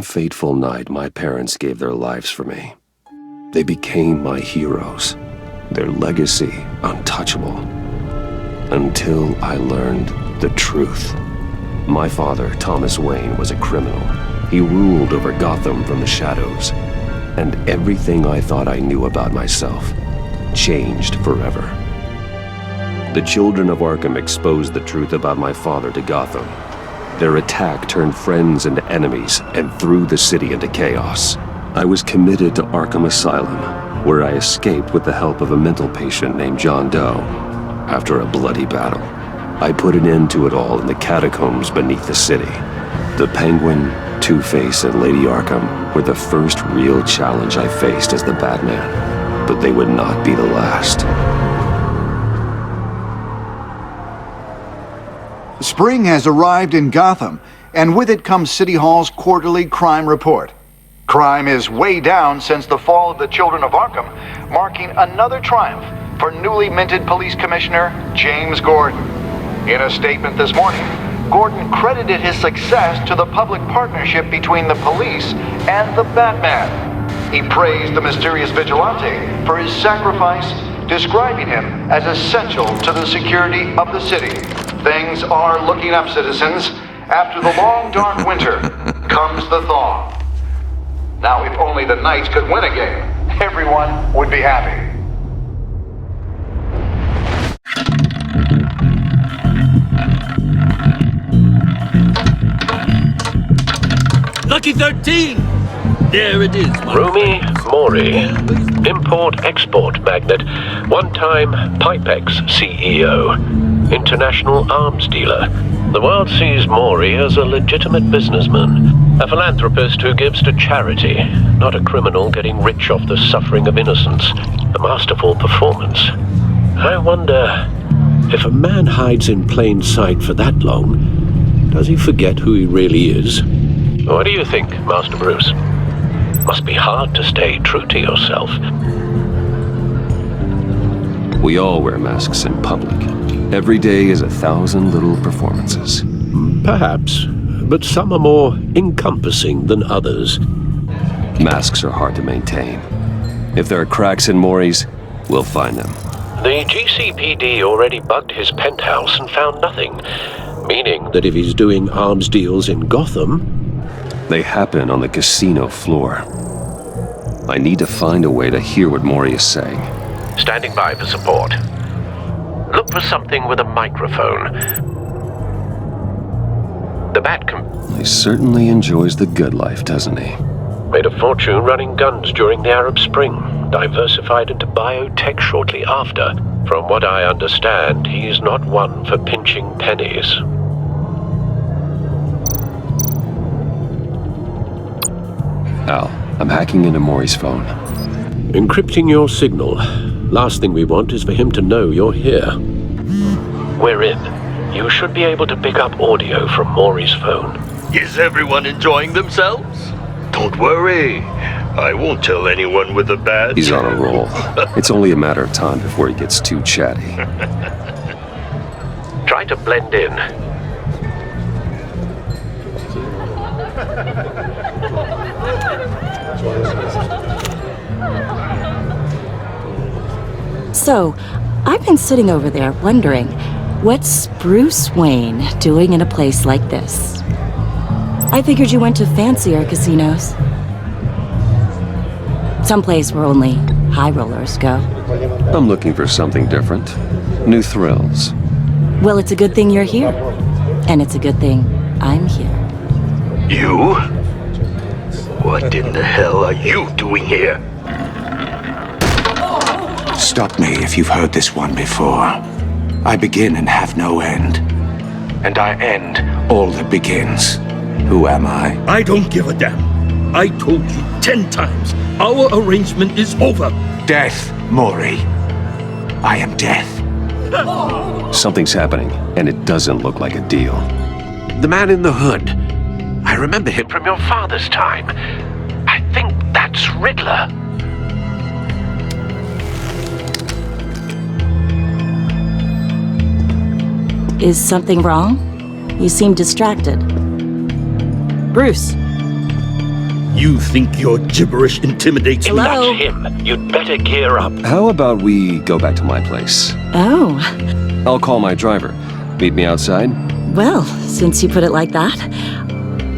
one fateful night, my parents gave their lives for me. They became my heroes, their legacy untouchable. Until I learned the truth. My father, Thomas Wayne, was a criminal. He ruled over Gotham from the shadows. And everything I thought I knew about myself changed forever. The children of Arkham exposed the truth about my father to Gotham. Their attack turned friends into enemies and threw the city into chaos. I was committed to Arkham Asylum, where I escaped with the help of a mental patient named John Doe. After a bloody battle, I put an end to it all in the catacombs beneath the city. The Penguin, Two-Face, and Lady Arkham were the first real challenge I faced as the Batman, but they would not be the last. Spring has arrived in Gotham, and with it comes City Hall's quarterly crime report. Crime is way down since the fall of the Children of Arkham, marking another triumph for newly minted Police Commissioner James Gordon. In a statement this morning, Gordon credited his success to the public partnership between the police and the Batman. He praised the mysterious vigilante for his sacrifice, describing him as essential to the security of the city. Things are looking up, citizens. After the long, dark winter comes the thaw. Now, if only the Knights could win a game, everyone would be happy. Lucky 13! There it is, Rumi Mori, import-export magnate, one-time Pipex CEO, international arms dealer. The world sees Mori as a legitimate businessman, a philanthropist who gives to charity, not a criminal getting rich off the suffering of innocence. A masterful performance. I wonder, if a man hides in plain sight for that long, does he forget who he really is? What do you think, Master Bruce? Must be hard to stay true to yourself. We all wear masks in public. Every day is 1,000 little performances. Perhaps, but some are more encompassing than others. Masks are hard to maintain. If there are cracks in Mori's, we'll find them. The GCPD already bugged his penthouse and found nothing, meaning that if he's doing arms deals in Gotham, they happen on the casino floor. I need to find a way to hear what Mori is saying. Standing by for support. Look for something with a microphone. The He certainly enjoys the good life, doesn't he? Made a fortune running guns during the Arab Spring. Diversified into biotech shortly after. From what I understand, he's not one for pinching pennies. Al, I'm hacking into Mori's phone. Encrypting your signal. Last thing we want is for him to know you're here. We're in. You should be able to pick up audio from Mori's phone. Is everyone enjoying themselves? Don't worry. I won't tell anyone with a badge. He's on a roll. It's only a matter of time before he gets too chatty. Try to blend in. So, I've been sitting over there wondering, what's Bruce Wayne doing in a place like this? I figured you went to fancier casinos. Someplace where only high rollers go. I'm looking for something different. New thrills. Well, it's a good thing you're here. And it's a good thing I'm here. You? What in the hell are you doing here? Stop me if you've heard this one before. I begin and have no end. And I end all that begins. Who am I? I don't give a damn. I told you 10 times. Our arrangement is over. Death, Mori. I am death. Something's happening, and it doesn't look like a deal. The man in the hood. I remember him from your father's time. I think that's Riddler. Is something wrong? You seem distracted. Bruce. You think your gibberish intimidates me? Hello? That's him. You'd better gear up. How about we go back to my place? Oh, I'll call my driver. Meet me outside? well, since you put it like that,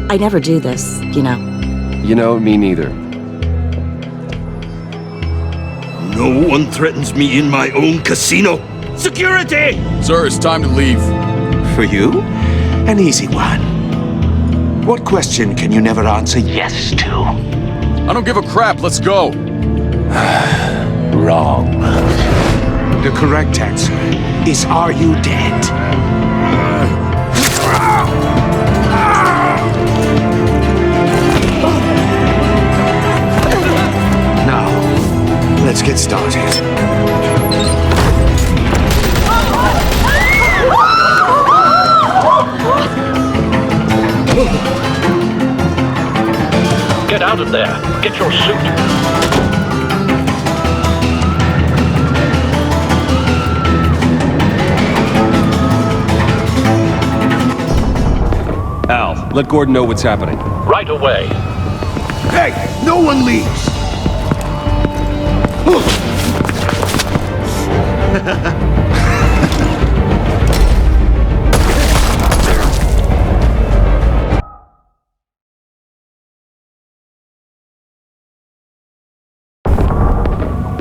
I never do this, you know. You know, me neither. No one threatens me in my own casino. Security! Sir, it's time to leave. For you, an easy one. What question can you never answer yes to? I don't give a crap, let's go. Wrong. The correct answer is, are you dead? Now, let's get started. Get out of there. Get your suit. Al, let Gordon know what's happening. Right away. Hey, no one leaves!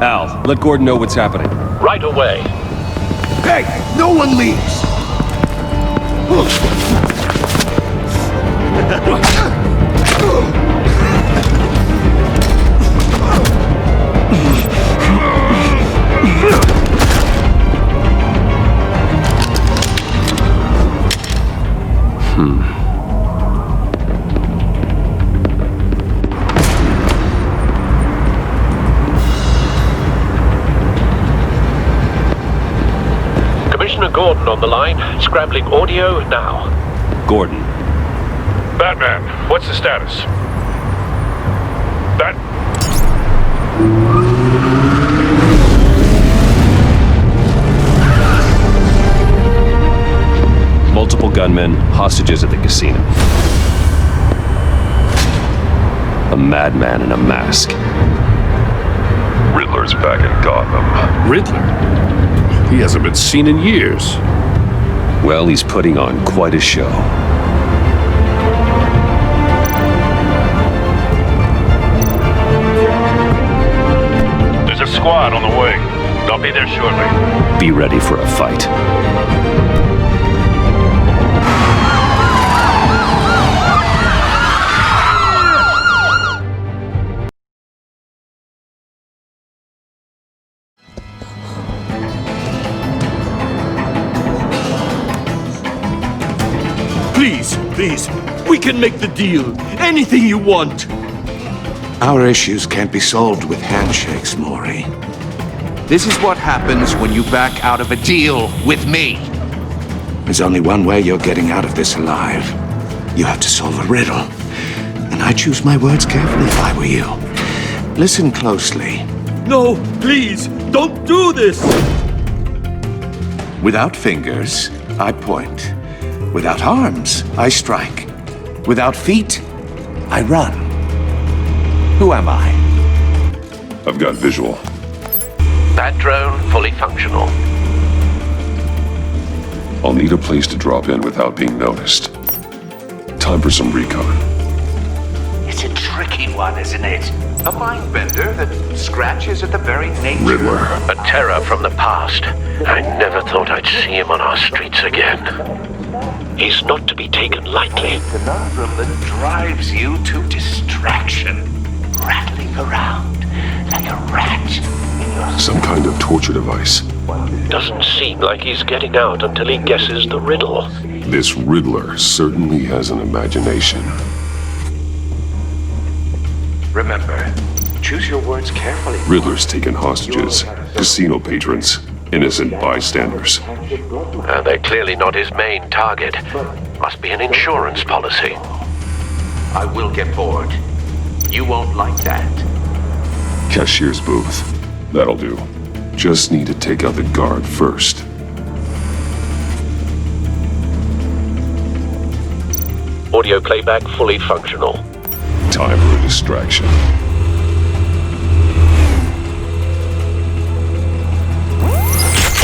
Al, let Gordon know what's happening. Right away. Hey, no one leaves! Commissioner Gordon on the line. Scrambling audio now. Gordon. Batman, what's the status? Multiple gunmen, hostages at the casino. A madman in a mask. Riddler's back in Gotham. Riddler? He hasn't been seen in years. Well, he's putting on quite a show. There's a squad on the way. They'll be there shortly. Be ready for a fight. Please, we can make the deal. Anything you want. Our issues can't be solved with handshakes, Maury. This is what happens when you back out of a deal with me. There's only one way you're getting out of this alive. You have to solve a riddle. And I choose my words carefully if I were you. Listen closely. No, please, don't do this! Without fingers, I point. Without arms, I strike. Without feet, I run. Who am I? I've got visual. Bat drone fully functional. I'll need a place to drop in without being noticed. Time for some recon. It's a tricky one, isn't it? A mind bender that scratches at the very nature. Riddler. A terror from the past. I never thought I'd see him on our streets again. He's not to be taken lightly. Conundrum that drives you to distraction. Rattling around like a rat in your Some kind of torture device. Doesn't seem like he's getting out until he guesses the riddle. This Riddler certainly has an imagination. Remember, choose your words carefully. Riddler's taken hostages, casino patrons, innocent bystanders. They're clearly not his main target. Must be an insurance policy. I will get bored. You won't like that. Cashier's booth. That'll do. Just need to take out the guard first. Audio playback fully functional. Time for a distraction.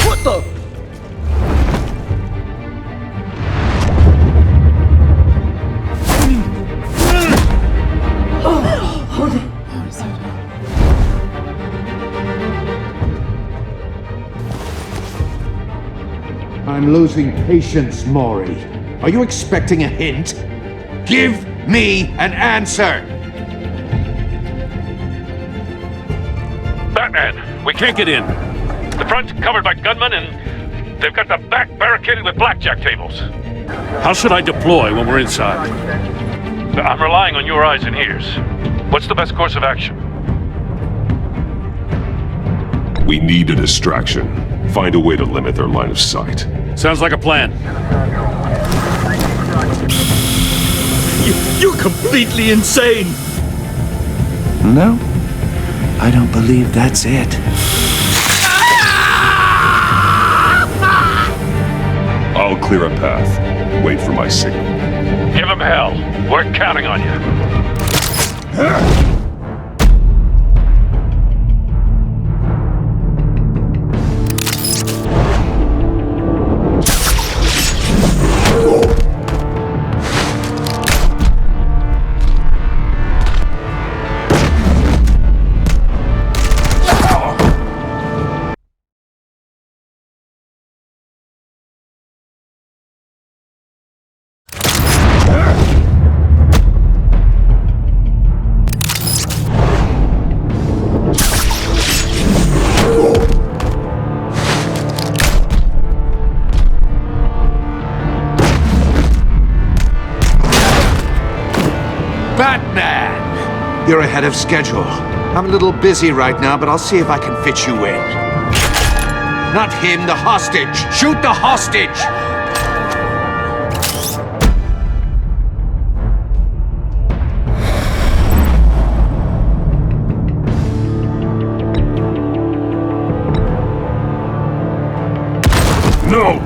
What the? I'm losing patience, Maury. Are you expecting a hint? Give me an answer! Batman, we can't get in. The front's covered by gunmen, and they've got the back barricaded with blackjack tables. How should I deploy when we're inside? I'm relying on your eyes and ears. What's the best course of action? We need a distraction. Find a way to limit their line of sight. Sounds like a plan. You're completely insane! No, I don't believe that's it. I'll clear a path. Wait for my signal. Give him hell. We're counting on you. Batman! You're ahead of schedule. I'm a little busy right now, but I'll see if I can fit you in. Not him, the hostage! Shoot the hostage! No!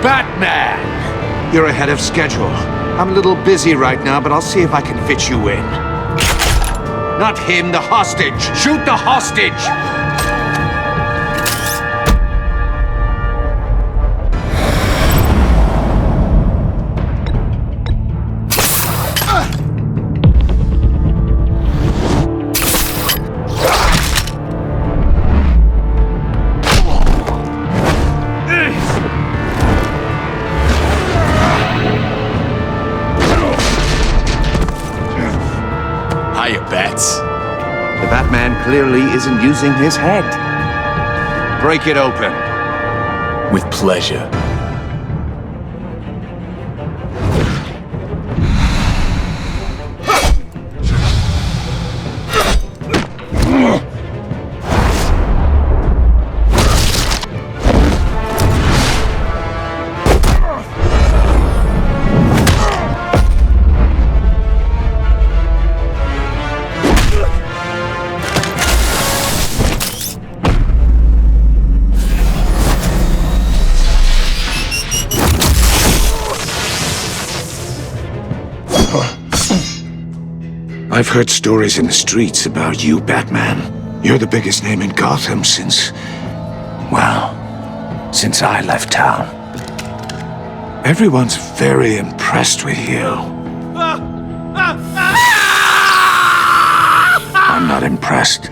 Batman! You're ahead of schedule. I'm a little busy right now, but I'll see if I can fit you in. Not him, the hostage! Shoot the hostage! Bats. The Batman clearly isn't using his head. Break it open. With pleasure. I've heard stories in the streets about you, Batman. You're the biggest name in Gotham since I left town. Everyone's very impressed with you. I'm not impressed.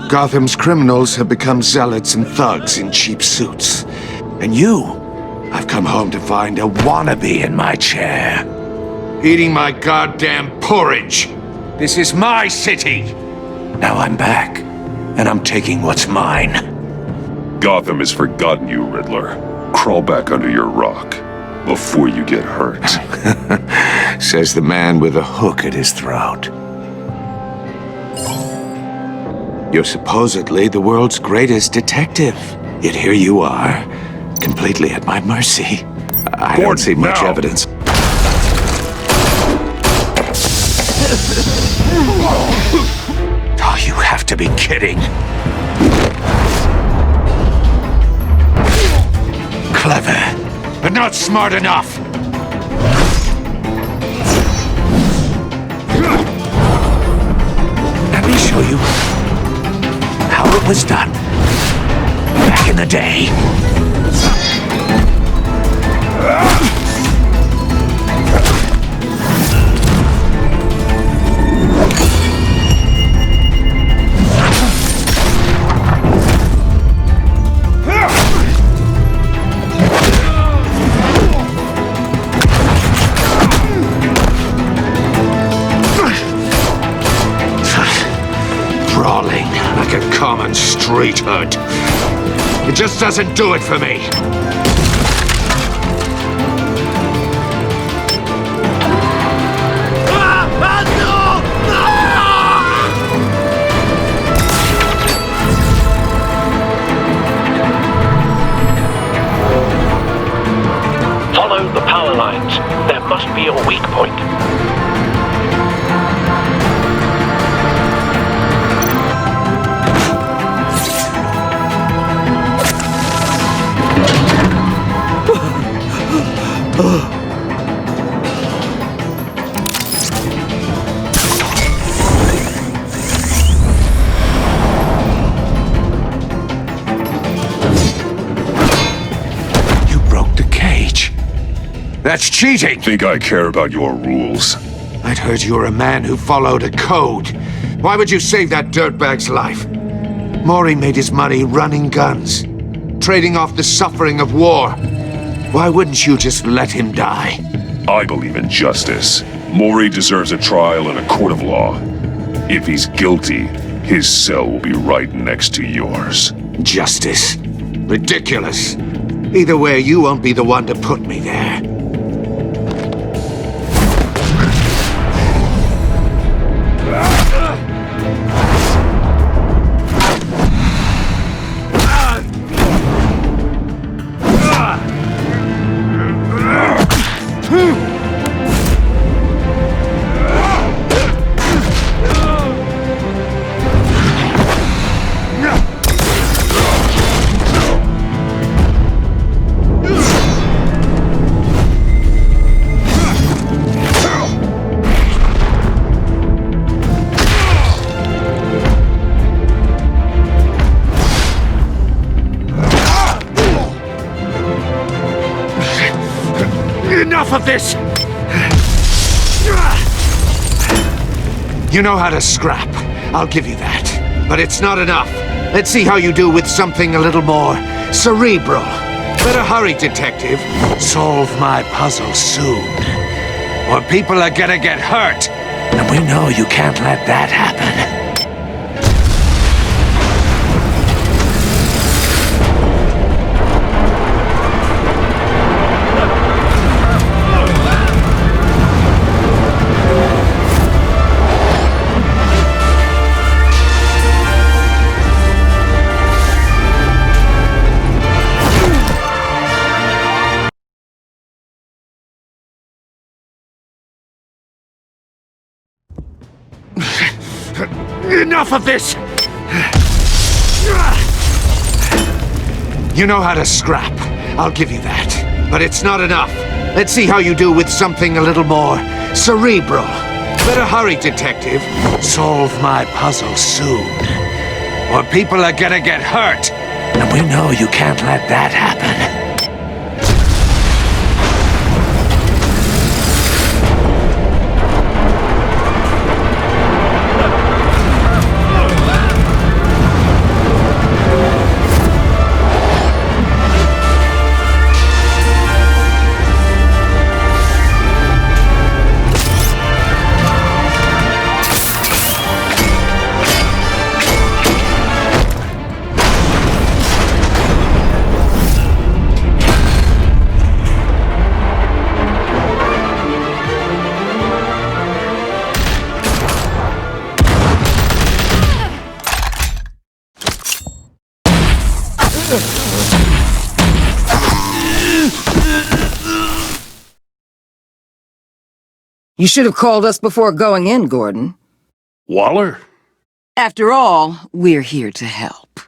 Gotham's criminals have become zealots and thugs in cheap suits. And you, I've come home to find a wannabe in my chair. Eating my goddamn porridge. This is my city! Now I'm back, and I'm taking what's mine. Gotham has forgotten you, Riddler. Crawl back under your rock before you get hurt. Says the man with a hook at his throat. You're supposedly the world's greatest detective. Yet here you are, completely at my mercy. I don't see much evidence. Oh, you have to be kidding. Clever, but not smart enough. Let me show you how it was done back in the day. Brawling like a common street hood. It just doesn't do it for me. Follow the power lines. There must be a weak point. You broke the cage. That's cheating! Think I care about your rules? I'd heard you were a man who followed a code. Why would you save that dirtbag's life? Maury made his money running guns, trading off the suffering of war. Why wouldn't you just let him die? I believe in justice. Maury deserves a trial in a court of law. If he's guilty, his cell will be right next to yours. Justice? Ridiculous. Either way, you won't be the one to put me there. Enough of this! You know how to scrap. I'll give you that. But it's not enough. Let's see how you do with something a little more cerebral. Better hurry, detective. Solve my puzzle soon. Or people are gonna get hurt. And we know you can't let that happen. Enough of this! You know how to scrap. I'll give you that. But it's not enough. Let's see how you do with something a little more cerebral. Better hurry, detective. Solve my puzzle soon. Or people are gonna get hurt. And we know you can't let that happen. You should have called us before going in, Gordon. Waller? After all, we're here to help.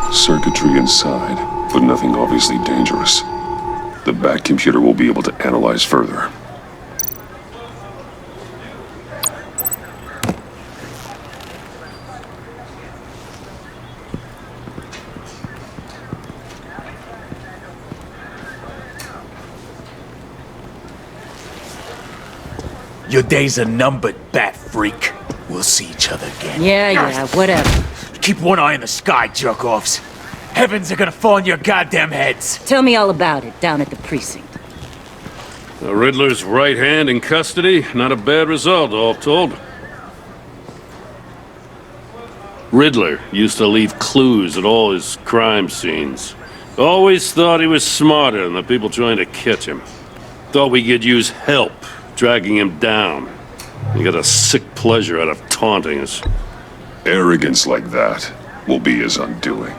Circuitry inside, but nothing obviously dangerous. The back computer will be able to analyze further. Your days are numbered, bat freak. We'll see each other again. Yeah, whatever. Keep one eye in the sky, jerk-offs. Heavens are gonna fall on your goddamn heads. Tell me all about it down at the precinct. The Riddler's right hand in custody. Not a bad result, all told. Riddler used to leave clues at all his crime scenes. Always thought he was smarter than the people trying to catch him. Thought we could use help dragging him down. He got a sick pleasure out of taunting us. Arrogance like that will be his undoing.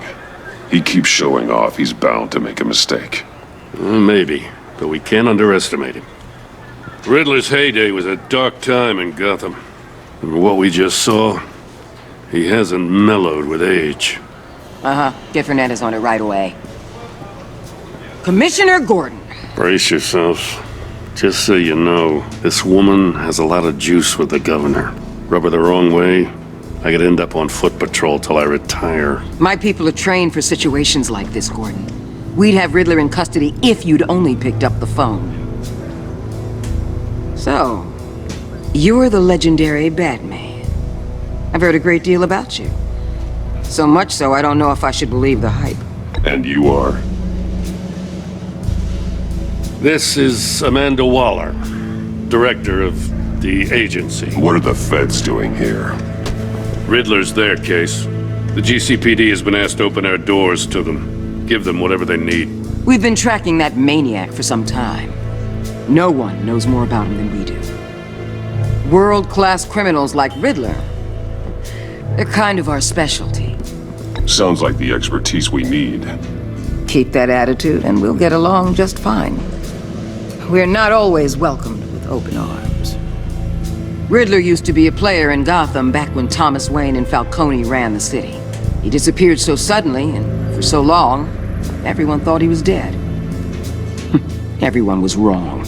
He keeps showing off, he's bound to make a mistake. Maybe, but we can't underestimate him. Riddler's heyday was a dark time in Gotham. And what we just saw, he hasn't mellowed with age. Get Fernandez on it right away. Commissioner Gordon. Brace yourselves. Just so you know, this woman has a lot of juice with the governor. Rub her the wrong way, I could end up on foot patrol till I retire. My people are trained for situations like this, Gordon. We'd have Riddler in custody if you'd only picked up the phone. So, you're the legendary Batman. I've heard a great deal about you. So much so, I don't know if I should believe the hype. And you are? This is Amanda Waller, director of the agency. What are the feds doing here? Riddler's their case. The GCPD has been asked to open our doors to them. Give them whatever they need. We've been tracking that maniac for some time. No one knows more about him than we do. World-class criminals like Riddler. They're kind of our specialty. Sounds like the expertise we need. Keep that attitude and we'll get along just fine. We're not always welcomed with open arms. Riddler used to be a player in Gotham back when Thomas Wayne and Falcone ran the city. He disappeared so suddenly and for so long, everyone thought he was dead. Everyone was wrong.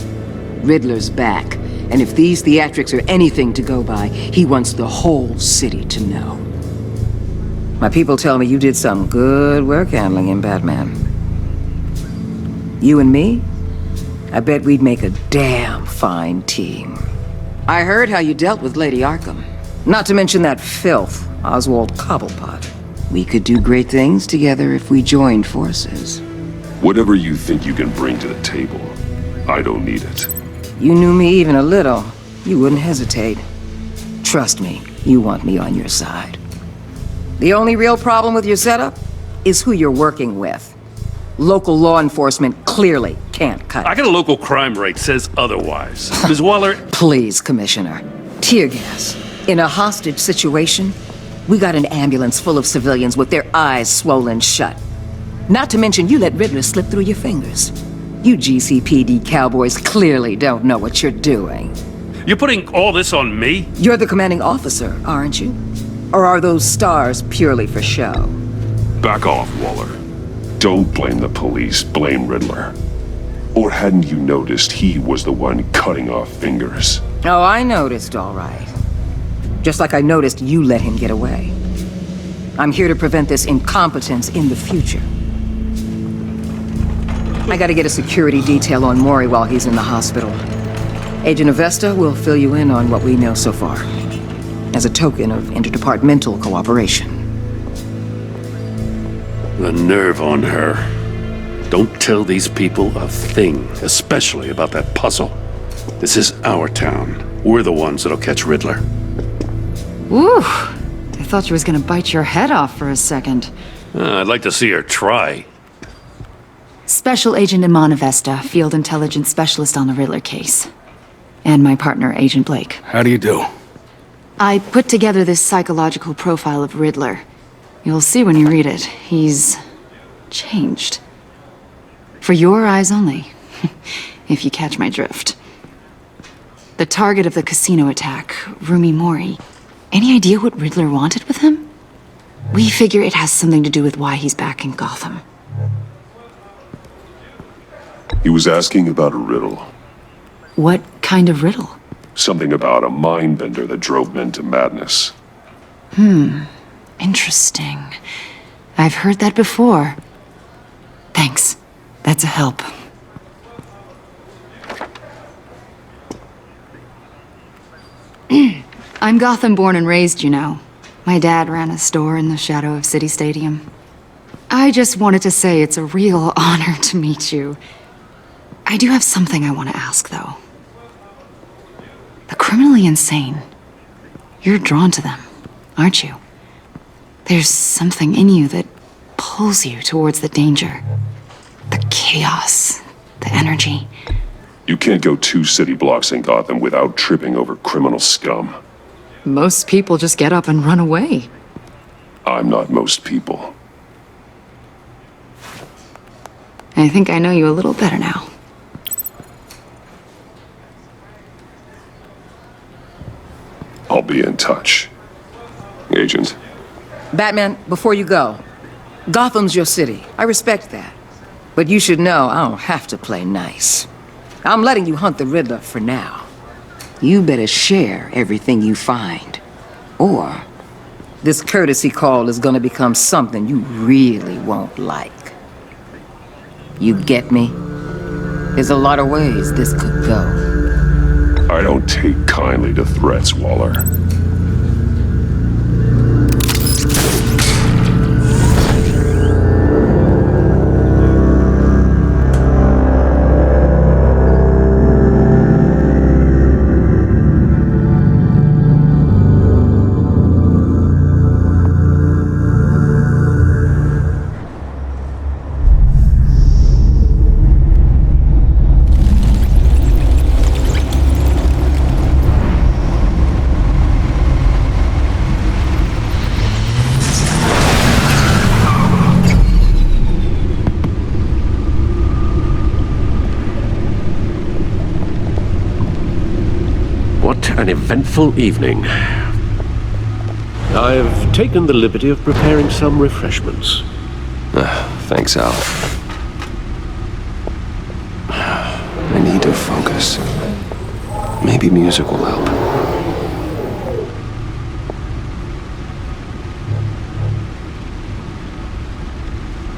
Riddler's back, and if these theatrics are anything to go by, he wants the whole city to know. My people tell me you did some good work handling him, Batman. You and me? I bet we'd make a damn fine team. I heard how you dealt with Lady Arkham. Not to mention that filth, Oswald Cobblepot. We could do great things together if we joined forces. Whatever you think you can bring to the table, I don't need it. You knew me even a little, you wouldn't hesitate. Trust me, you want me on your side. The only real problem with your setup is who you're working with. Local law enforcement clearly can't cut it. I got a local crime rate says otherwise. Ms. Waller... Please, Commissioner. Tear gas. In a hostage situation, we got an ambulance full of civilians with their eyes swollen shut. Not to mention you let Riddler slip through your fingers. You GCPD cowboys clearly don't know what you're doing. You're putting all this on me? You're the commanding officer, aren't you? Or are those stars purely for show? Back off, Waller. Don't blame the police, blame Riddler. Or hadn't you noticed he was the one cutting off fingers? Oh, I noticed, all right. Just like I noticed you let him get away. I'm here to prevent this incompetence in the future. I gotta get a security detail on Maury while he's in the hospital. Agent Avesta will fill you in on what we know so far, as a token of interdepartmental cooperation. The nerve on her. Don't tell these people a thing, especially about that puzzle. This is our town. We're the ones that'll catch Riddler. Ooh, I thought she was gonna bite your head off for a second. I'd like to see her try. Special Agent Imana Vesta, Field Intelligence Specialist on the Riddler case. And my partner, Agent Blake. How do you do? I put together this psychological profile of Riddler. You'll see when you read it. He's changed. For your eyes only, if you catch my drift. The target of the casino attack, Rumi Mori. Any idea what Riddler wanted with him? We figure it has something to do with why he's back in Gotham. He was asking about a riddle. What kind of riddle? Something about a mindbender that drove men to madness. Interesting. I've heard that before. Thanks. That's a help. I'm Gotham born and raised, you know. My dad ran a store in the shadow of City Stadium. I just wanted to say it's a real honor to meet you. I do have something I want to ask, though. The criminally insane. You're drawn to them, aren't you? There's something in you that pulls you towards the danger. The chaos, the energy. You can't go 2 city blocks in Gotham without tripping over criminal scum. Most people just get up and run away. I'm not most people. I think I know you a little better now. I'll be in touch. Agent. Batman, before you go, Gotham's your city. I respect that. But you should know I don't have to play nice. I'm letting you hunt the Riddler for now. You better share everything you find. Or this courtesy call is gonna become something you really won't like. You get me? There's a lot of ways this could go. I don't take kindly to threats, Waller. An eventful evening. I've taken the liberty of preparing some refreshments. Thanks, Al. I need to focus. Maybe music will help.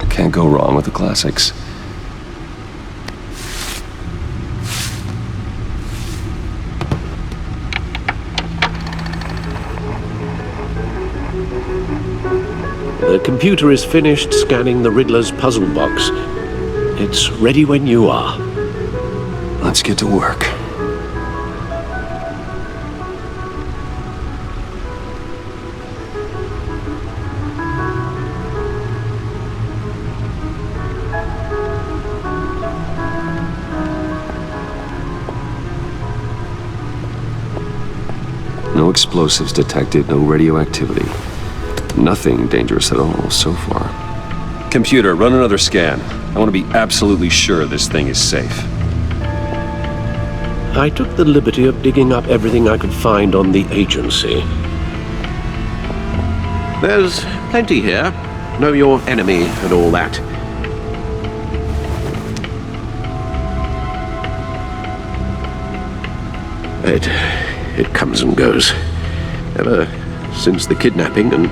Can't go wrong with the classics. The computer is finished scanning the Riddler's puzzle box. It's ready when you are. Let's get to work. No explosives detected, no radioactivity. Nothing dangerous at all so far. Computer, run another scan. I want to be absolutely sure this thing is safe. I took the liberty of digging up everything I could find on the agency. There's plenty here. Know your enemy and all that. It comes and goes. Ever since the kidnapping and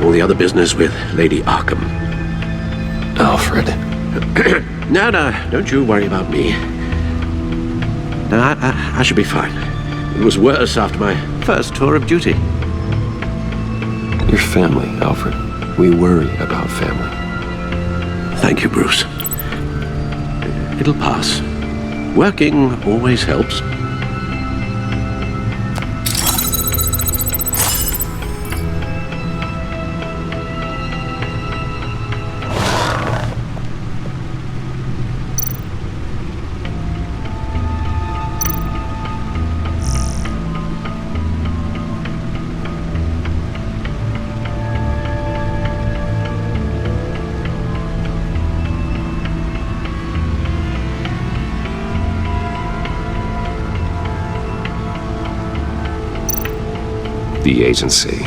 all the other business with Lady Arkham. Alfred. No, don't you worry about me. No, I should be fine. It was worse after my first tour of duty. Your family, Alfred. We worry about family. Thank you, Bruce. It'll pass. Working always helps. the agency.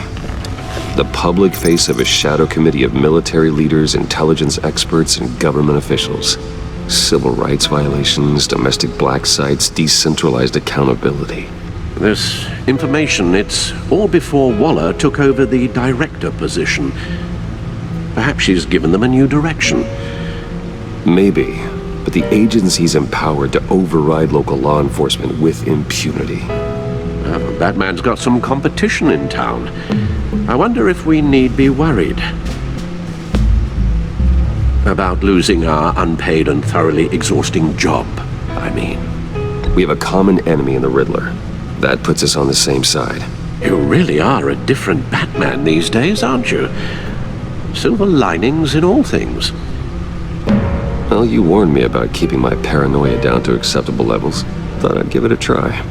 The public face of a shadow committee of military leaders, intelligence experts, and government officials. Civil rights violations, domestic black sites, decentralized accountability. This information, it's all before Waller took over the director position. Perhaps she's given them a new direction. Maybe, but the agency's empowered to override local law enforcement with impunity. Batman's got some competition in town. I wonder if we need be worried about losing our unpaid and thoroughly exhausting job, I mean. We have a common enemy in the Riddler. That puts us on the same side. You really are a different Batman these days, aren't you? Silver linings in all things. Well, you warned me about keeping my paranoia down to acceptable levels. Thought I'd give it a try.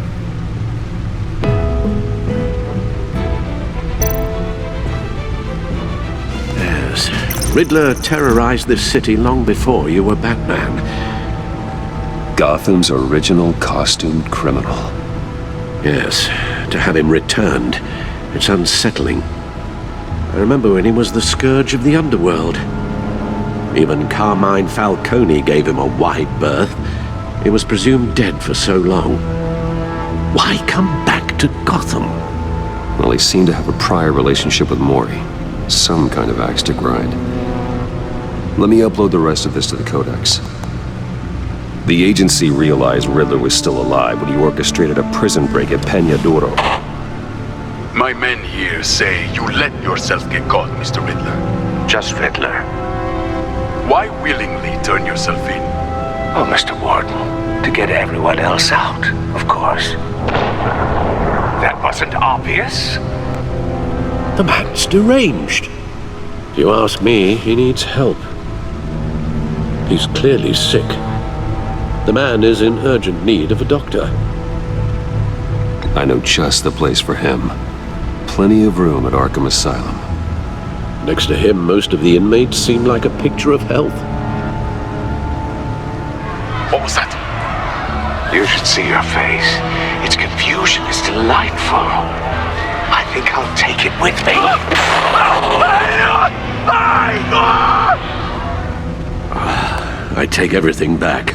Yes. Riddler terrorized this city long before you were Batman. Gotham's original costumed criminal. Yes, to have him returned, it's unsettling. I remember when he was the scourge of the underworld. Even Carmine Falcone gave him a wide berth. He was presumed dead for so long. Why come back to Gotham? Well, he seemed to have a prior relationship with Mori. Some kind of axe to grind. Let me upload the rest of this to the Codex. The agency realized Riddler was still alive when he orchestrated a prison break at Peñadoro. My men here say you let yourself get caught, Mr. Riddler. Just Riddler. Why willingly turn yourself in? Oh, Mr. Warden, to get everyone else out, of course. That wasn't obvious. The man's deranged. If you ask me, he needs help. He's clearly sick. The man is in urgent need of a doctor. I know just the place for him. Plenty of room at Arkham Asylum. Next to him, most of the inmates seem like a picture of health. What was that? You should see your face. Its confusion is delightful. I think I'll take it with me. I take everything back.